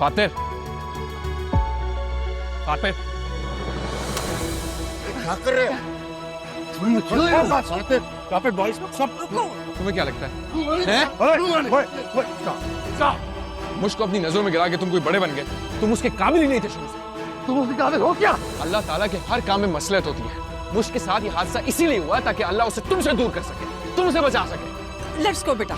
फातिर, फातिर क्या कर रहे हैं? तुम्हें क्या लगता है? मुझको अपनी नजरों में गिरा के तुम कोई बड़े बन गए। तुम उसके काबिल ही नहीं थे शुरू से। तुम उसके काबिल हो क्या? अल्लाह ताला के हर काम में मसलहत होती है। मुझ के साथ ये हादसा इसीलिए हुआ ताकि अल्लाह उसे तुमसे दूर कर सके, तुमसे बचा सके। लेट्स गो बेटा।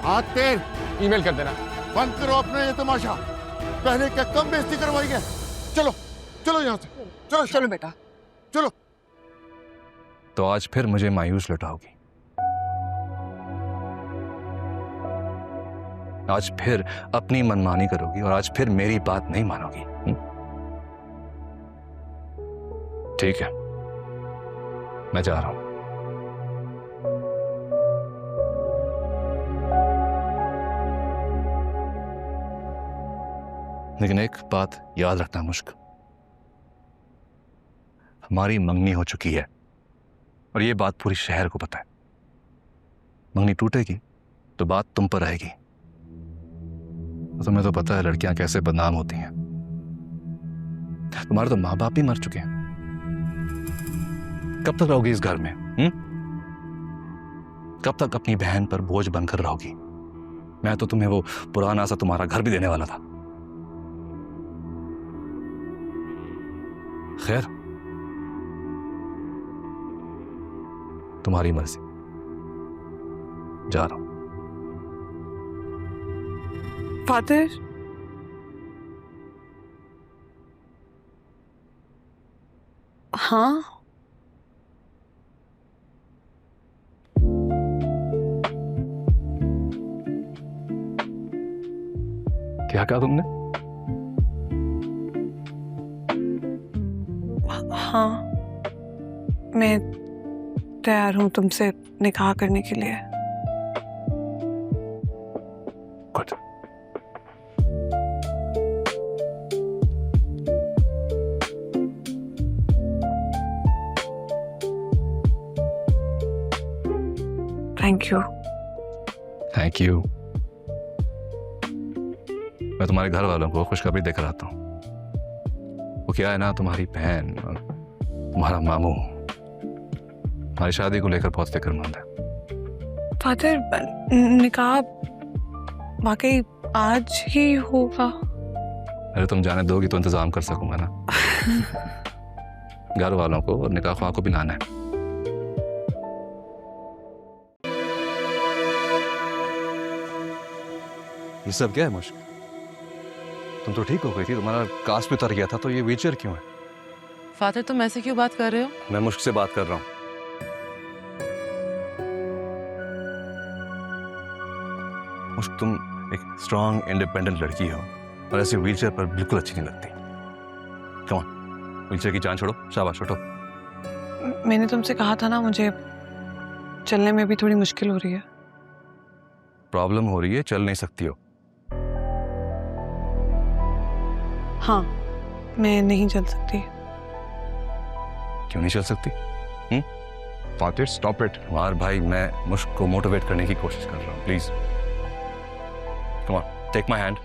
फातिर, ईमेल कर देना। बंद करो अपना ये तमाशा। पहले क्या कम बेइज्जती करवाई है? चलो चलो यहाँ से, चलो चलो बेटा। चलो। तो आज फिर मुझे मायूस लौटाओगी, आज फिर अपनी मनमानी करोगी और आज फिर मेरी बात नहीं मानोगी। ठीक है, मैं जा रहा हूं। लेकिन एक बात याद रखना मुश्क, हमारी मंगनी हो चुकी है और ये बात पूरी शहर को पता है। मंगनी टूटेगी तो बात तुम पर रहेगी। तुम्हें तो पता है लड़कियां कैसे बदनाम होती हैं। तुम्हारे तो माँ बाप भी मर चुके हैं। कब तक रहोगी इस घर में? कब तक अपनी बहन पर बोझ बनकर रहोगी? मैं तो तुम्हें वो पुराना सा तुम्हारा घर भी देने वाला था। खैर, तुम्हारी मर्जी, जा रहा हूं। फातिर, हाँ क्या कहा तुमने? हाँ, मैं तैयार हूं तुमसे निकाह करने के लिए। Good. Thank you. Thank you. मैं तुम्हारे घर वालों को खुशखबरी देकर आता हूँ। वो क्या है ना, तुम्हारी बहन और तुम्हारा मामू हमारी शादी को लेकर बहुत फिक्रमंद है। फादर, निकाह वाकई आज ही होगा? अरे तुम जाने दोगी तो इंतजाम कर सकूंगा ना। घर वालों को और निकाह ख्वाह को भी लाना है। ये सब क्या है मुश्क? तुम तो ठीक हो गई थी, तुम्हारा कास्ट भी उतर गया था, तो ये व्हीलचेयर क्यों है? फादर, तुम ऐसे क्यों बात कर रहे हो? मैं मुश्क से बात कर रहा हूँ। मुश्क, तुम एक स्ट्रांग इंडिपेंडेंट लड़की हो और ऐसे व्हीलचेयर पर बिल्कुल अच्छी नहीं लगती। कम ऑन, व्हीलचेयर की जान छोड़ो, शाबाश उठो। मैंने तुमसे कहा था ना, मुझे चलने में भी थोड़ी मुश्किल हो रही है। प्रॉब्लम हो रही है, चल नहीं सकती हो। हाँ, मैं नहीं चल सकती। क्यों नहीं चल सकती? Fatir, stop it. कुमार भाई, मैं मुश्क को मोटिवेट करने की कोशिश कर रहा हूँ, please come on, take my hand.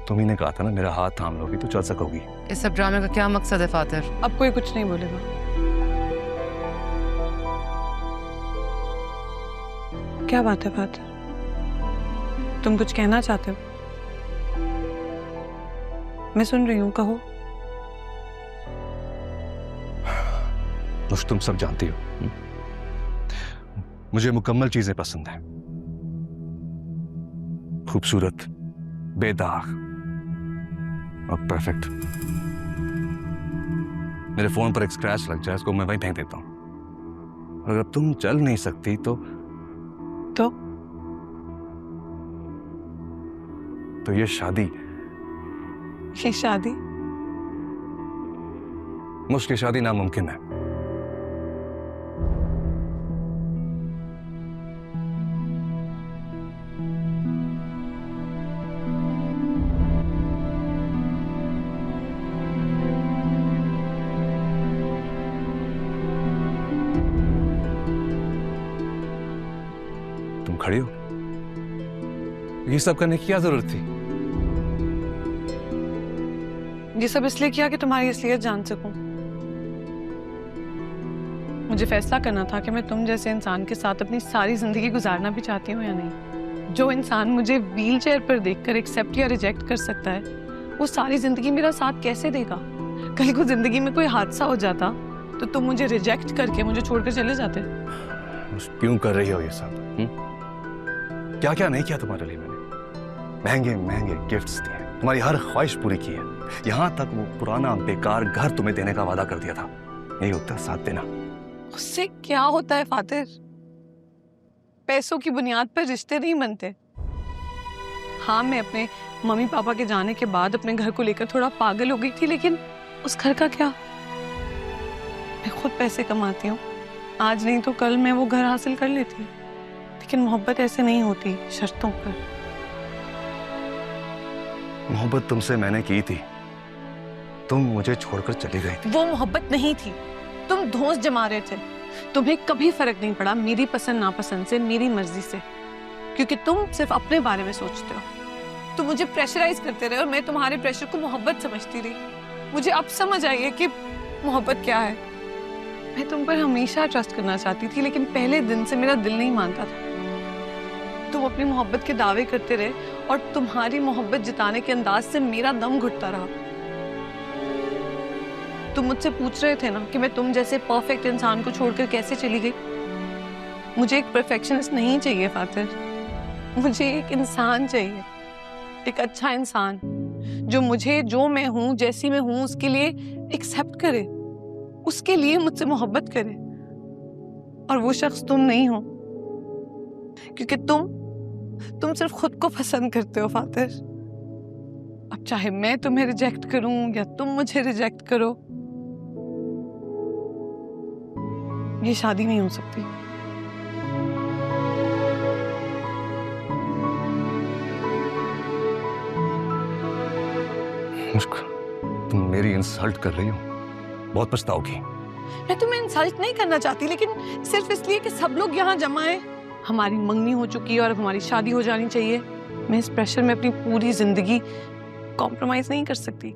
तुम ही ने कहा था ना, मेरा हाथ थाम लोगी तो चल सकोगी। इस सब ड्रामे का क्या मकसद है फादर? अब कोई कुछ नहीं बोलेगा। क्या बात है फादर, तुम कुछ कहना चाहते हो? मैं सुन रही हूँ, कहो। मुश्क, तुम सब जानती हो, मुझे मुकम्मल चीजें पसंद हैं। खूबसूरत, बेदाग और परफेक्ट। मेरे फोन पर एक स्क्रैच लग जाए, इसको मैं वहीं फेंक देता हूं। और अगर तुम चल नहीं सकती तो ये शादी मुश्किल, शादी नामुमकिन है। तुम खड़ी हो, ये सब करने की क्या जरूरत थी? ये सब इसलिए किया कि तुम्हारी असलियत जान सकूं। मुझे फैसला करना था कि मैं तुम जैसे इंसान के साथ अपनी सारी जिंदगी गुजारना भी चाहती हूँ या नहीं। जो इंसान मुझे व्हीलचेयर पर देखकर एक्सेप्ट या रिजेक्ट कर सकता है, वो सारी जिंदगी मेरा साथ कैसे देगा? कल को जिंदगी में कोई हादसा हो जाता तो तुम मुझे रिजेक्ट करके मुझे छोड़कर चले जाते। क्यों कर रही हो ये सब? क्या क्या नहीं किया तुम्हारे लिए मैंने? महंगे महंगे गिफ्ट्स दिए, तुम्हारी हर ख्वाहिश पूरी की है, यहाँ तक वो पुराना बेकार घर तुम्हें देने का वादा कर दिया था। यही होता है साथ देना। उससे क्या होता है फातिर? पैसों की बुनियाद पर रिश्ते नहीं बनते। हाँ, मैं अपने मम्मी पापा के जाने के बाद अपने घर को लेकर थोड़ा पागल हो गई थी, लेकिन उस घर का क्या? मैं खुद पैसे कमाती हूँ, आज नहीं तो कल मैं वो घर हासिल कर लेती। लेकिन मोहब्बत ऐसे नहीं होती, शर्तों पर। मोहब्बत तुमसे मैंने की थी, तुम मुझे छोड़कर चली गई थी। वो मोहब्बत नहीं थी, तुम धौंस जमा रहे थे। तुम्हें कभी फर्क नहीं पड़ा मेरी पसंद नापसंद से, मेरी मर्जी से, क्योंकि तुम सिर्फ अपने बारे में सोचते हो। तुम मुझे प्रेशराइज करते रहे और मैं तुम्हारे प्रेशर को मोहब्बत समझती रही। मुझे अब समझ आई है कि मोहब्बत क्या है। मैं तुम पर हमेशा ट्रस्ट करना चाहती थी, लेकिन पहले दिन से मेरा दिल नहीं मानता था। तुम अपनी मोहब्बत के दावे करते रहे और तुम्हारी मोहब्बत जिताने के अंदाज से मेरा दम घुटता रहा। तुम मुझसे पूछ रहे थे ना कि मैं तुम जैसे परफेक्ट इंसान को छोड़कर कैसे चली गई। मुझे एक परफेक्शनिस्ट नहीं चाहिए फातिर, मुझे एक इंसान चाहिए, एक अच्छा इंसान जो मुझे, जो मैं हूं, जैसी मैं हूं, उसके लिए एक्सेप्ट करे, उसके लिए मुझसे मोहब्बत करे। और वो शख्स तुम नहीं हो, क्योंकि तुम सिर्फ खुद को पसंद करते हो फातिर। अब चाहे मैं तुम्हें रिजेक्ट करूं या तुम मुझे रिजेक्ट करो, ये शादी नहीं हो सकती। तुम मेरी इंसल्ट कर रही हो, बहुत पछताओगी। मैं तुम्हें इंसल्ट नहीं करना चाहती, लेकिन सिर्फ इसलिए कि सब लोग यहाँ जमा हैं। हमारी मंगनी हो चुकी है और अब हमारी शादी हो जानी चाहिए। मैं इस प्रेशर में अपनी पूरी जिंदगी कॉम्प्रोमाइज नहीं कर सकती।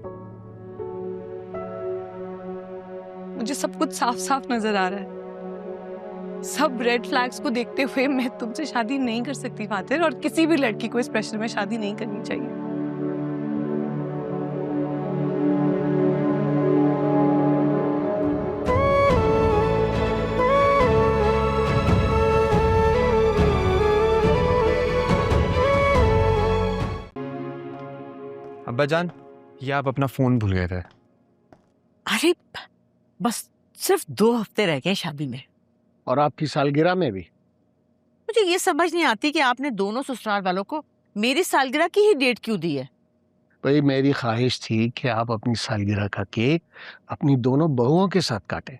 मुझे सब कुछ साफ साफ नजर आ रहा है। सब रेड फ्लैग्स को देखते हुए मैं तुमसे शादी नहीं कर सकती फातिर, और किसी भी लड़की को इस प्रेशर में शादी नहीं करनी चाहिए। अब्बा जान, ये आप अपना फोन भूल गए थे। अरे बस सिर्फ 2 हफ्ते रह गए शादी में, और आपकी सालगिरह में भी। मुझे ये समझ नहीं आती कि आपने दोनों ससुराल वालों को मेरी सालगिरह की ही डेट क्यों दी है। भाई, मेरी ख्वाहिश थी कि आप अपनी सालगिरह का केक अपनी दोनों बहुओं के साथ काटें।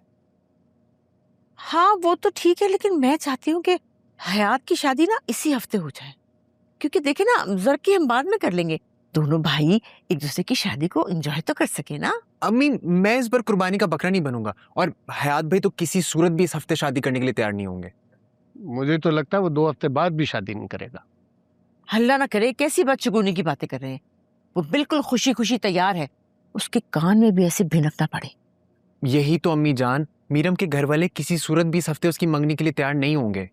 हाँ वो तो ठीक है, लेकिन मैं चाहती हूँ कि हयात की शादी ना इसी हफ्ते हो जाए, क्योंकि देखे ना, जरकी हम बाद में कर लेंगे, दोनों भाई एक दूसरे की शादी को एंजॉय तो कर सके ना। अम्मी, मैं इस बार कुर्बानी का बकरा नहीं बनूंगा, और हयात भाई तो किसी सूरत भी इस हफ्ते शादी करने के लिए तैयार नहीं होंगे। मुझे तो लगता है वो 2 हफ्ते बाद भी शादी नहीं करेगा। हल्ला ना करे, कैसी बदशगुनी की बातें कर रहे हैं। वो बिल्कुल खुशी खुशी तैयार है, उसके कान में भी ऐसे भिनक ना पड़े। यही तो अम्मी जान, मीरम के घर वाले किसी सूरत भी इस हफ्ते उसकी मंगनी के लिए तैयार नहीं होंगे।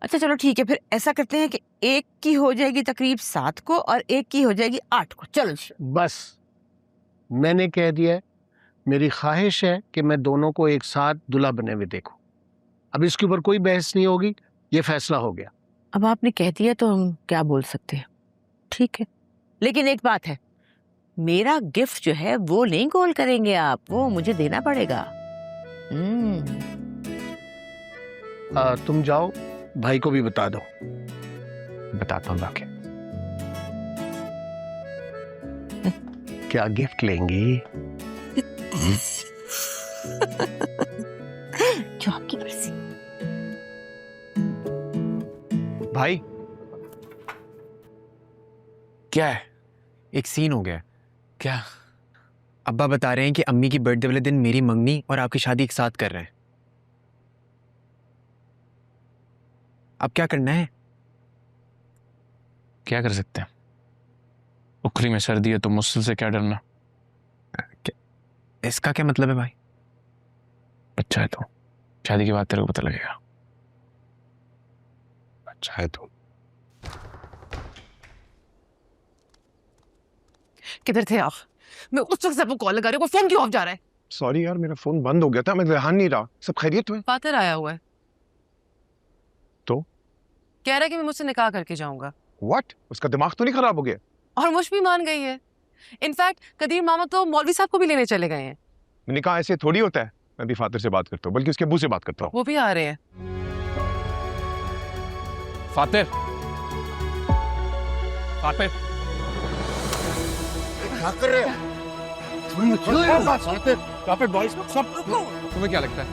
अच्छा चलो ठीक है, फिर ऐसा करते हैं कि एक की हो जाएगी तकरीब 7 को और एक की हो जाएगी 8 को। चलो जी। बस मैंने कह दिया है, मेरी ख्वाहिश है कि मैं दोनों को एक साथ दूल्हा बने हुए देखूं। अब इसके ऊपर कोई बहस नहीं होगी, ये फैसला हो गया। अब आपने कह दिया तो हम क्या बोल सकते हैं। ठीक है, लेकिन एक बात है, मेरा गिफ्ट जो है वो नहीं गोल करेंगे आप, वो मुझे देना पड़ेगा। तुम जाओ, भाई को भी बता दो। बताता हूँ बाकी। क्या गिफ्ट लेंगी? जो आपकी मर्जी। भाई क्या है, एक सीन हो गया। क्या? अब्बा बता रहे हैं कि अम्मी की बर्थडे वाले दिन मेरी मंगनी और आपकी शादी एक साथ कर रहे हैं। अब क्या करना है? क्या कर सकते हैं? उखरी में सर्दी है तो मुश्किल से क्या डरना। इसका क्या मतलब है भाई? अच्छा है तो शादी के बाद तेरे को पता लगेगा। अच्छा है तो। किधर थे आप? मैं उस वक्त से आपको कॉल लगा रही हूँ, फोन क्यों ऑफ जा रहा है? सॉरी यार, मेरा फोन बंद हो गया था, मैं ध्यान नहीं रहा। सब खैरियत हुए? फातिर आया हुआ है तो कह रहा है कि मैं मुझसे निकाह करके जाऊंगा। व्हाट? उसका दिमाग तो नहीं खराब हो गया? और मुझ भी मान गई है। इनफैक्ट कदीर मामा तो मौलवी साहब को भी लेने चले गए हैं। मैंने कहा ऐसे थोड़ी होता है। मैं भी फादर से बात करता हूँ, बल्कि उसके अब्बू से बात करता हूँ। वो भी आ रहे हैं। फातिर, फातिर, क्या कर रहे हो? तुम्हें क्या लगता है?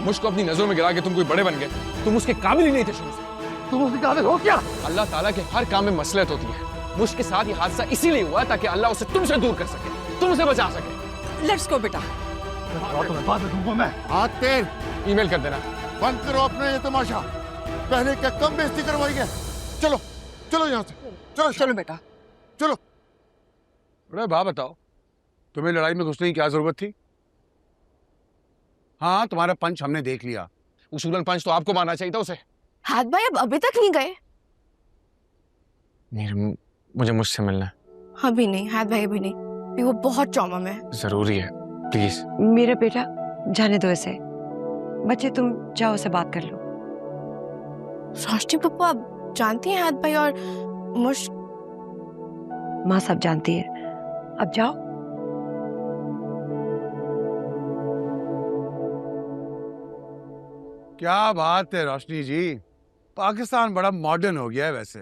मुझको अपनी नजरों में गिरा के तुम कोई बड़े बन गए। तुम उसके काबिल ही नहीं थे शुरू से। तुम उसके काबिल हो क्या? अल्लाह ताला के हर काम में मसलहत होती है। मुझ के साथ ये हादसा इसीलिए हुआ ताकि अल्लाह उसे तुमसे दूर कर सके, तुमसे बचा सके। लेट्स गो बेटा। हाथ तेर ईमेल कर देना। बंद करो अपना ये तमाशा। पहले क्या कम बेइज्जती करवाई है? चलो चलो यहाँ से, चलो चलो बेटा। चलो। अरे बात बताओ, तुम्हें लड़ाई में घुसने की क्या जरूरत थी? हाँ, तुम्हारा पंच हमने देख लिया। उसूलन पंच तो आपको मारना चाहिए था उसे। हाथ भाई अब अभी तक नहीं गए? मुझे मुझसे मिलना है। अभी नहीं हाथ भाई, अभी नहीं, अभी वो बहुत ट्रॉमा में है। जरूरी है, प्लीज। मेरा बेटा जाने दो इसे। बच्चे तुम जाओ उसे बात कर लो। रोशनी पप्पा आप जानती हैं हाथ भाई और मुश्क। माँ सब जानती है, अब जाओ। क्या बात है रोशनी जी, पाकिस्तान बड़ा मॉडर्न हो गया है वैसे।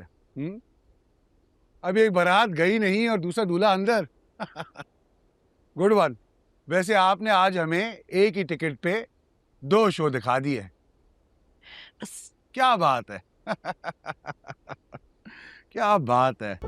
अभी एक बारात गई नहीं और दूसरा दूल्हा अंदर। Good one. वैसे आपने आज हमें एक ही टिकट पे 2 शो दिखा दिए। क्या बात है। क्या बात है।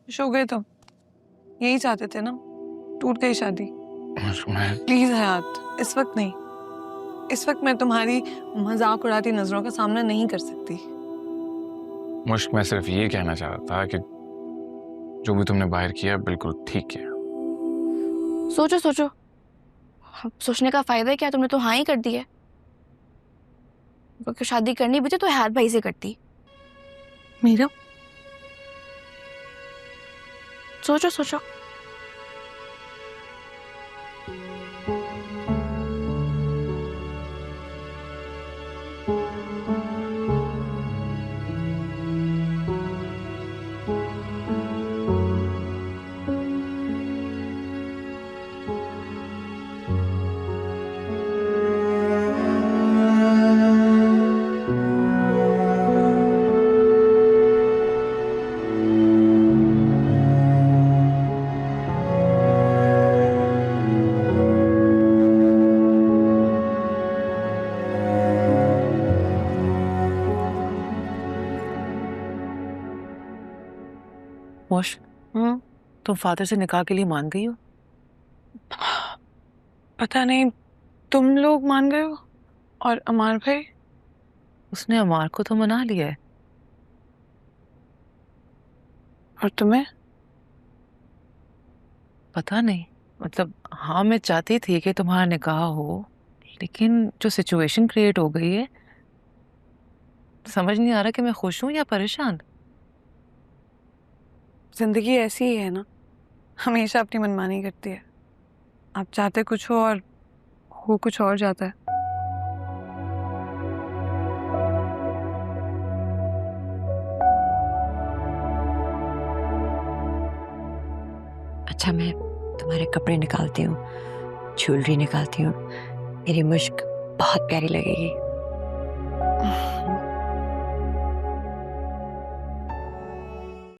हो गए तुम? यही चाहते थे ना? टूट गई शादी। प्लीज हयात, इस वक्त नहीं। इस वक्त मैं तुम्हारी मजाक उड़ाती नजरों का सामना नहीं कर सकती। मुश्क, मैं सिर्फ ये कहना चाह रहा था कि जो भी तुमने बाहर किया बिल्कुल ठीक किया। सोचो सोचो, अब सोचने का फायदा है क्या? तुमने तो हाँ ही कर दी है। अगर शादी करनी भी थी तो हाथ भाई से करती। मीरा, सोचो सोचो। मुश्क, तुम फादर से निकाह के लिए मान गई हो? पता नहीं, तुम लोग मान गए हो और अमार भाई? उसने अमार को तो मना लिया है। और तुम्हें? पता नहीं, मतलब हाँ मैं चाहती थी कि तुम्हारा निकाह हो, लेकिन जो सिचुएशन क्रिएट हो गई है समझ नहीं आ रहा कि मैं खुश हूं या परेशान। जिंदगी ऐसी ही है ना, हमेशा अपनी मनमानी करती है। आप चाहते कुछ हो और हो कुछ और जाता है। अच्छा, मैं तुम्हारे कपड़े निकालती हूँ, ज्वेलरी निकालती हूँ। मेरी मुश्क बहुत प्यारी लगेगी।